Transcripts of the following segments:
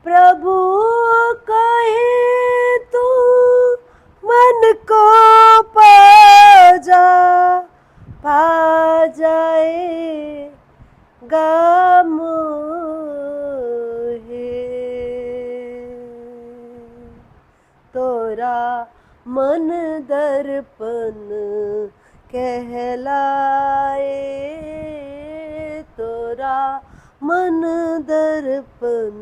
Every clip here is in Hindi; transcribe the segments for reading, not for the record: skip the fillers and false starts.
प्रभु कहे तू मन को पा जाएगा मोहे। तोरा मन दर्पण कहलाए, तोरा मन दर्पण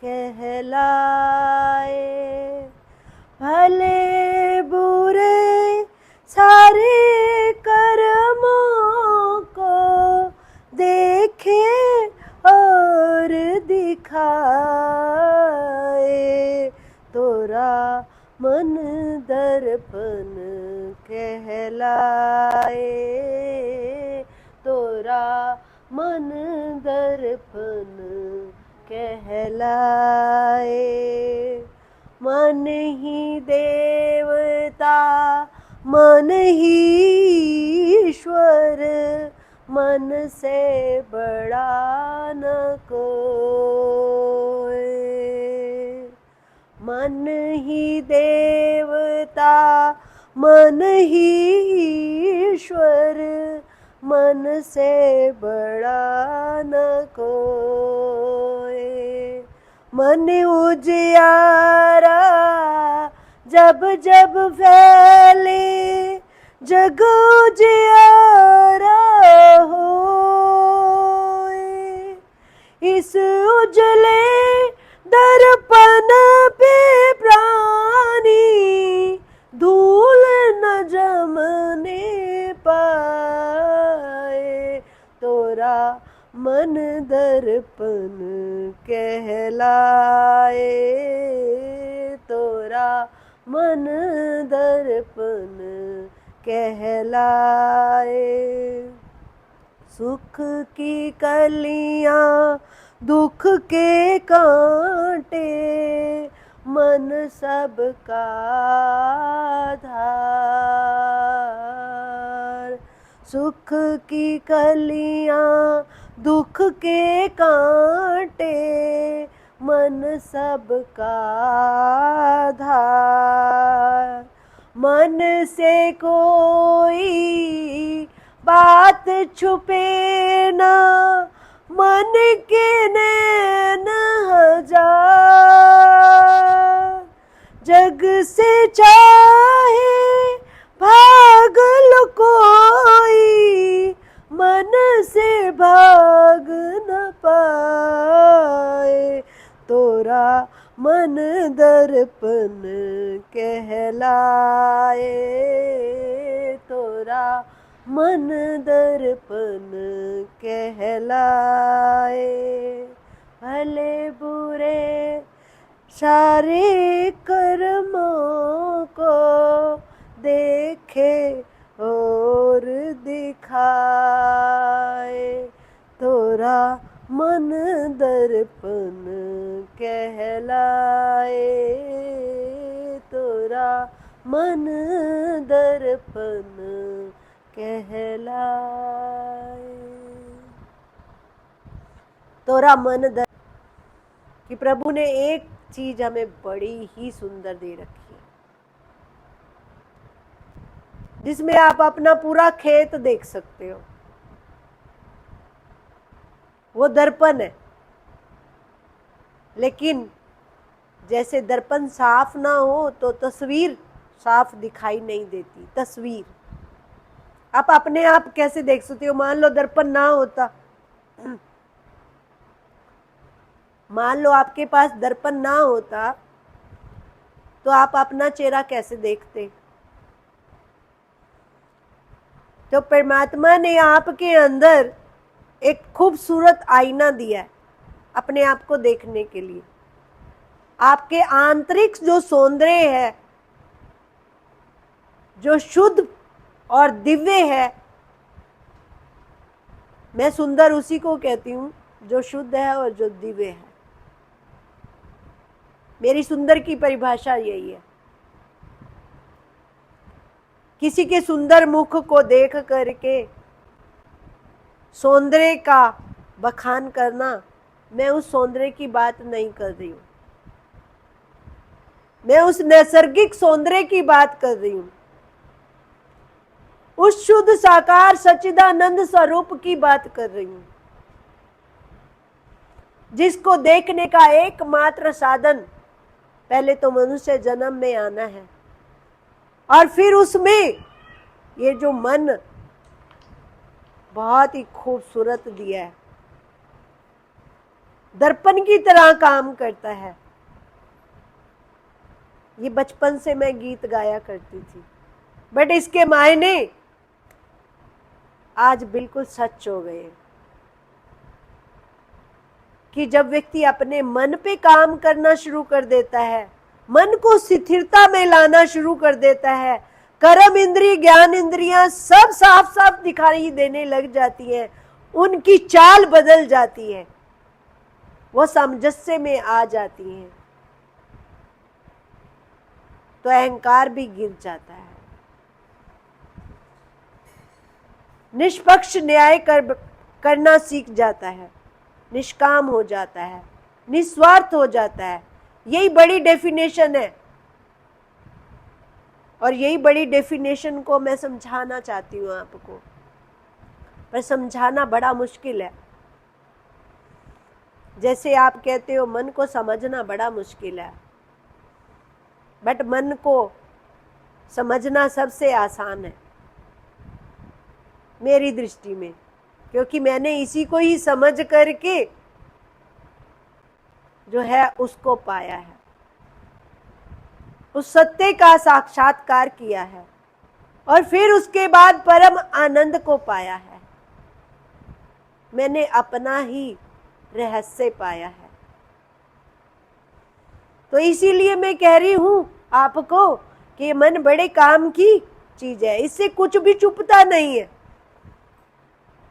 कहलाए। भले बुरे सारे कर्मों को देखे और दिखाए। तोरा मन दर्पण कहलाए, तोरा मन दर्पण कहलाए। मन ही देवता मन ही ईश्वर, मन से बड़ा न कोई। मन ही देवता मन ही ईश्वर, मन से बड़ा न कोई। मन उजियारा जब जब फैले, जग उजियारा होए। इस उजले दर्पण पे प्राणी धूल न जमने पाए। तोरा मन दर्पण कहलाए, तोरा मन दर्पण कहलाए। सुख की कलियां दुख के कांटे, मन सबका आधार। सुख की कलियां दुख के कांटे, मन सबका आधार। मन से कोई बात छुपे ना, मन के नैन हजार। जग से चाहे भाग लो कोई, मन से भाग न पाए। तोरा मन दर्पण कहलाए, तोरा मन दर्पण कहलाए। भले बुरे सारे कर्मों को देखे और दिखाए। तोरा मन दर्पण कहलाए, तोरा मन दर्पण कहलाए। तोरा मन दर्पण कि प्रभु ने एक चीज हमें बड़ी ही सुंदर दे रखी है, जिसमें आप अपना पूरा खेत देख सकते हो। वो दर्पण है, लेकिन जैसे दर्पण साफ ना हो तो तस्वीर साफ दिखाई नहीं देती। तस्वीर आप अपने आप कैसे देख सकते हो? मान लो दर्पण ना होता, मान लो आपके पास दर्पण ना होता, तो आप अपना चेहरा कैसे देखते? तो परमात्मा ने आपके अंदर एक खूबसूरत आईना दिया है अपने आप को देखने के लिए। आपके आंतरिक जो सौंदर्य है, जो शुद्ध और दिव्य है, मैं सुंदर उसी को कहती हूँ जो शुद्ध है और जो दिव्य है। मेरी सुंदर की परिभाषा यही है। किसी के सुंदर मुख को देख करके सौंदर्य का बखान करना मैं उस सौंदर्य की बात नहीं कर रही हूं, मैं उस नैसर्गिक सौंदर्य की बात कर रही हूं, उस शुद्ध साकार सच्चिदानंद स्वरूप की बात कर रही हूं, जिसको देखने का एकमात्र साधन पहले तो मनुष्य जन्म में आना है, और फिर उसमें ये जो मन बहुत ही खूबसूरत दिया है, दर्पण की तरह काम करता है। ये बचपन से मैं गीत गाया करती थी, बट इसके मायने आज बिल्कुल सच हो गए कि जब व्यक्ति अपने मन पे काम करना शुरू कर देता है, मन को स्थिरता में लाना शुरू कर देता है, कर्म इंद्रिय ज्ञान इंद्रियां सब साफ साफ दिखाई देने लग जाती हैं, उनकी चाल बदल जाती है, वो सामंजस्य में आ जाती हैं, तो अहंकार भी गिर जाता है। निष्पक्ष न्याय करना सीख जाता है, निष्काम हो जाता है, निस्वार्थ हो जाता है। यही बड़ी डेफिनेशन है, और यही बड़ी डेफिनेशन को मैं समझाना चाहती हूँ आपको, पर समझाना बड़ा मुश्किल है। जैसे आप कहते हो मन को समझना बड़ा मुश्किल है, बट मन को समझना सबसे आसान है मेरी दृष्टि में, क्योंकि मैंने इसी को ही समझ करके जो है उसको पाया है, उस सत्य का साक्षात्कार किया है, और फिर उसके बाद परम आनंद को पाया है। मैंने अपना ही रहस्य पाया है। तो इसीलिए मैं कह रही हूं आपको कि मन बड़े काम की चीज है, इससे कुछ भी छुपता नहीं है।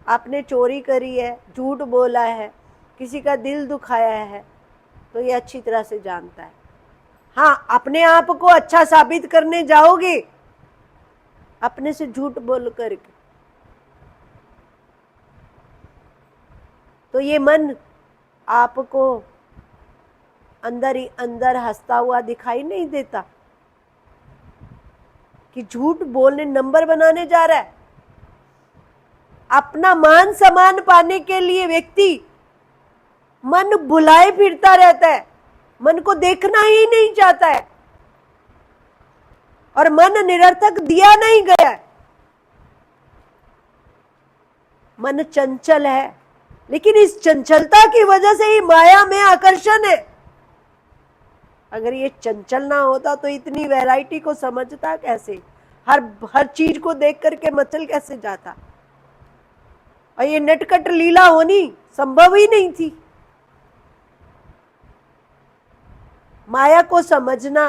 आपने चोरी करी है, झूठ बोला है, किसी का दिल दुखाया है, तो ये अच्छी तरह से जानता है। हाँ, अपने आप को अच्छा साबित करने जाओगे अपने से झूठ बोल करके, तो ये मन आपको अंदर ही अंदर हंसता हुआ दिखाई नहीं देता कि झूठ बोलने नंबर बनाने जा रहा है। अपना मान सम्मान पाने के लिए व्यक्ति मन भुलाए फिरता रहता है, मन को देखना ही नहीं चाहता है, और मन निरर्थक दिया नहीं गया है। मन चंचल है, लेकिन इस चंचलता की वजह से ही माया में आकर्षण है। अगर ये चंचल ना होता तो इतनी वैरायटी को समझता कैसे, हर चीज को देख करके मचल कैसे जाता, और ये नटखट लीला होनी संभव ही नहीं थी। माया को समझना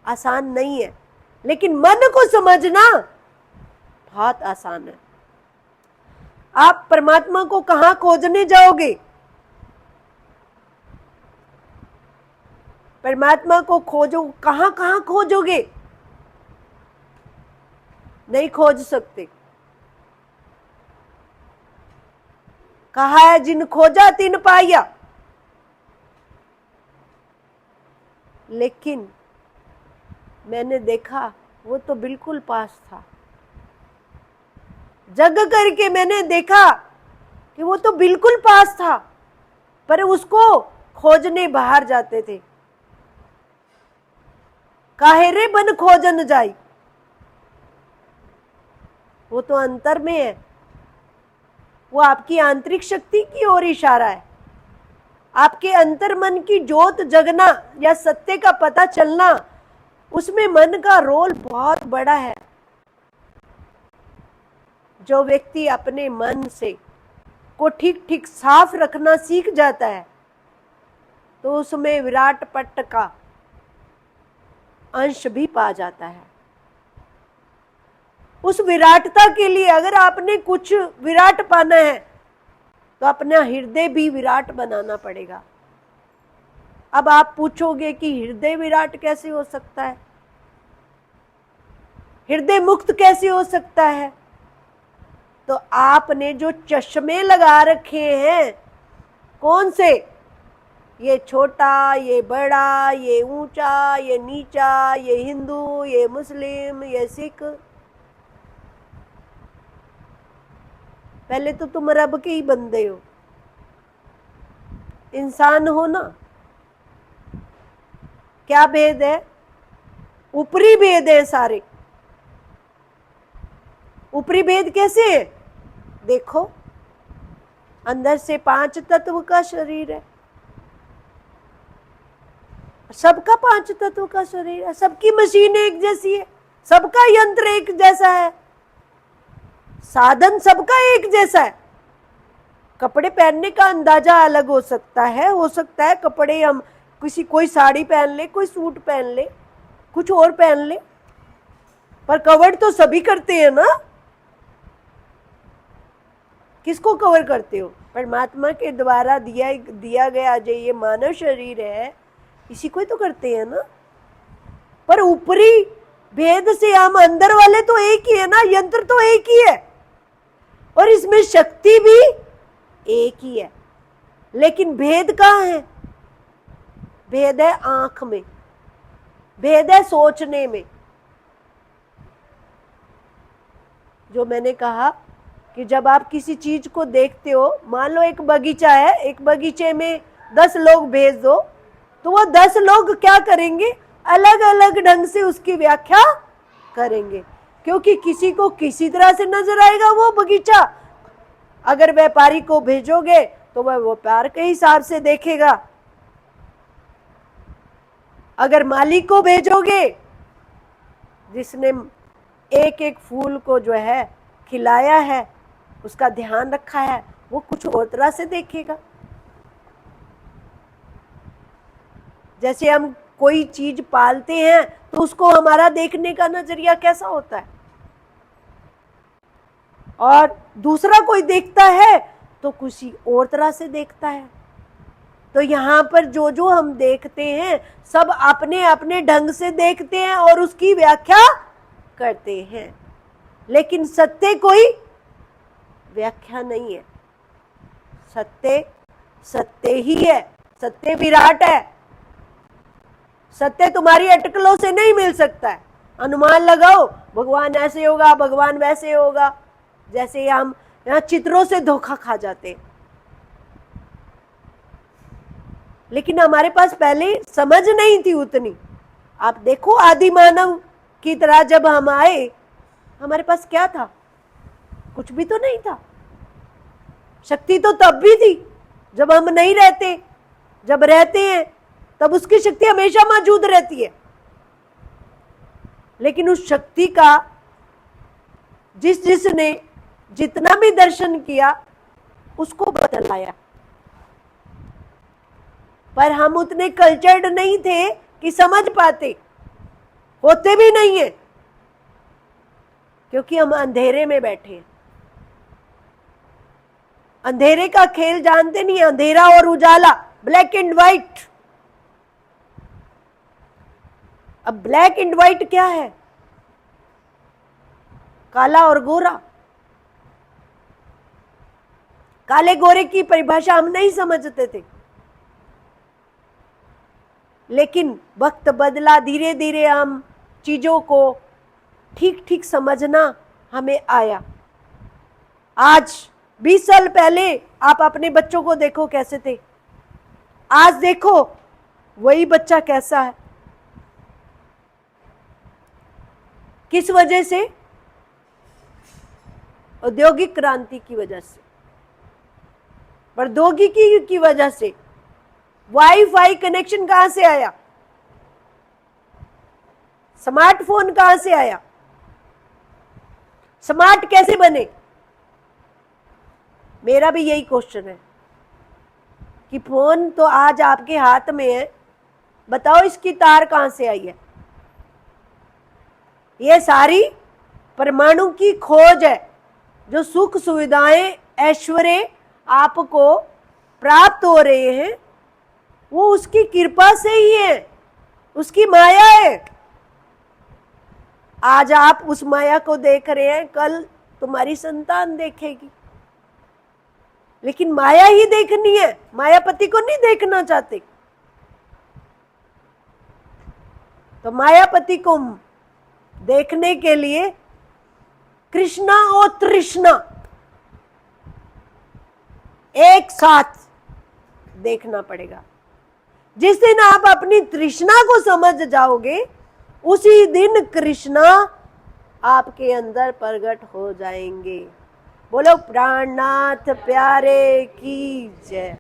आसान नहीं है, लेकिन मन को समझना बहुत आसान है। आप परमात्मा को कहां खोजने जाओगे? परमात्मा को खोजो, कहां कहां खोजोगे? नहीं खोज सकते। कहा है जिन खोजा तिन पाया, लेकिन मैंने देखा वो तो बिल्कुल पास था। जग करके मैंने देखा कि वो तो बिल्कुल पास था, पर उसको खोजने बाहर जाते थे। काहे रे बन खोजन जाई, वो तो अंतर में है, वो आपकी आंतरिक शक्ति की ओर इशारा है। आपके अंतर मन की ज्योत जगना या सत्य का पता चलना, उसमें मन का रोल बहुत बड़ा है। जो व्यक्ति अपने मन से को ठीक ठीक साफ रखना सीख जाता है, तो उसमें विराट पट्ट का अंश भी पा जाता है। उस विराटता के लिए अगर आपने कुछ विराट पाना है, तो अपना हृदय भी विराट बनाना पड़ेगा। अब आप पूछोगे कि हृदय विराट कैसे हो सकता है, हृदय मुक्त कैसे हो सकता है? तो आपने जो चश्मे लगा रखे हैं, कौन से? ये छोटा, ये बड़ा, ये ऊंचा, ये नीचा, ये हिंदू, ये मुस्लिम, ये सिख। पहले तो तुम रब के ही बंदे हो, इंसान हो ना। क्या भेद है? ऊपरी भेद है सारे। ऊपरी भेद कैसे है? देखो, अंदर से 5 तत्व का शरीर है, सबका 5 तत्व का शरीर है, सबकी मशीन एक जैसी है, सबका यंत्र एक जैसा है, साधन सबका एक जैसा है। कपड़े पहनने का अंदाजा अलग हो सकता है कपड़े हम कोई साड़ी पहन ले, कोई सूट पहन ले, कुछ और पहन ले, पर कवर तो सभी करते हैं ना। किसको कवर करते हो? परमात्मा के द्वारा दिया गया जो ये मानव शरीर है, इसी को ही तो करते हैं ना। पर ऊपरी भेद से हम अंदर वाले तो एक ही है ना, यंत्र तो एक ही है, और इसमें शक्ति भी एक ही है। लेकिन भेद कहाँ है? भेद है आंख में, भेद है सोचने में। जो मैंने कहा कि जब आप किसी चीज को देखते हो, मान लो एक बगीचा है, एक बगीचे में 10 लोग भेज दो, तो वो 10 लोग क्या करेंगे? अलग अलग ढंग से उसकी व्याख्या करेंगे, क्योंकि किसी को किसी तरह से नजर आएगा वो बगीचा। अगर व्यापारी को भेजोगे तो वह व्यापार के हिसाब से देखेगा, अगर माली को भेजोगे जिसने एक एक फूल को जो है खिलाया है, उसका ध्यान रखा है, वो कुछ और तरह से देखेगा। जैसे हम कोई चीज पालते हैं तो उसको हमारा देखने का नजरिया कैसा होता है, और दूसरा कोई देखता है तो किसी और तरह से देखता है। तो यहाँ पर जो जो हम देखते हैं सब अपने अपने ढंग से देखते हैं और उसकी व्याख्या करते हैं, लेकिन सत्य कोई व्याख्या नहीं है। सत्य सत्य ही है, सत्य विराट है। सत्य तुम्हारी अटकलों से नहीं मिल सकता है। अनुमान लगाओ, भगवान ऐसे होगा, भगवान वैसे होगा, जैसे हम यहाँ चित्रों से धोखा खा जाते हैं। लेकिन हमारे पास पहले समझ नहीं थी उतनी। आप देखो, आदि मानव की तरह जब हम आए, हमारे पास क्या था? कुछ भी तो नहीं था। शक्ति तो तब भी थी जब हम नहीं रहते, जब रहते हैं तब उसकी शक्ति हमेशा मौजूद रहती है। लेकिन उस शक्ति का जिसने जितना भी दर्शन किया उसको बतलाया, पर हम उतने कल्चर्ड नहीं थे कि समझ पाते, होते भी नहीं है, क्योंकि हम अंधेरे में बैठे हैं। अंधेरे का खेल जानते नहीं, अंधेरा और उजाला, ब्लैक एंड व्हाइट। अब ब्लैक एंड व्हाइट क्या है? काला और गोरा। काले गोरे की परिभाषा हम नहीं समझते थे, लेकिन वक्त बदला, धीरे धीरे हम चीजों को ठीक ठीक समझना हमें आया। आज 20 साल पहले आप अपने बच्चों को देखो कैसे थे, आज देखो वही बच्चा कैसा है। किस वजह से? औद्योगिक क्रांति की वजह से, प्रौद्योगिकी की वजह से। वाईफाई कनेक्शन कहां से आया? स्मार्टफोन कहां से आया? स्मार्ट कैसे बने? मेरा भी यही क्वेश्चन है कि फोन तो आज आपके हाथ में है, बताओ इसकी तार कहां से आई है? ये सारी परमाणु की खोज है। जो सुख सुविधाएं, ऐश्वर्य आपको प्राप्त हो रहे हैं, वो उसकी कृपा से ही है, उसकी माया है। आज आप उस माया को देख रहे हैं, कल तुम्हारी संतान देखेगी। लेकिन माया ही देखनी है, मायापति को नहीं देखना चाहते। तो मायापति को देखने के लिए कृष्णा और तृष्णा एक साथ देखना पड़ेगा। जिस दिन आप अपनी तृष्णा को समझ जाओगे, उसी दिन कृष्णा आपके अंदर प्रकट हो जाएंगे। बोलो प्राणनाथ प्यारे की जय।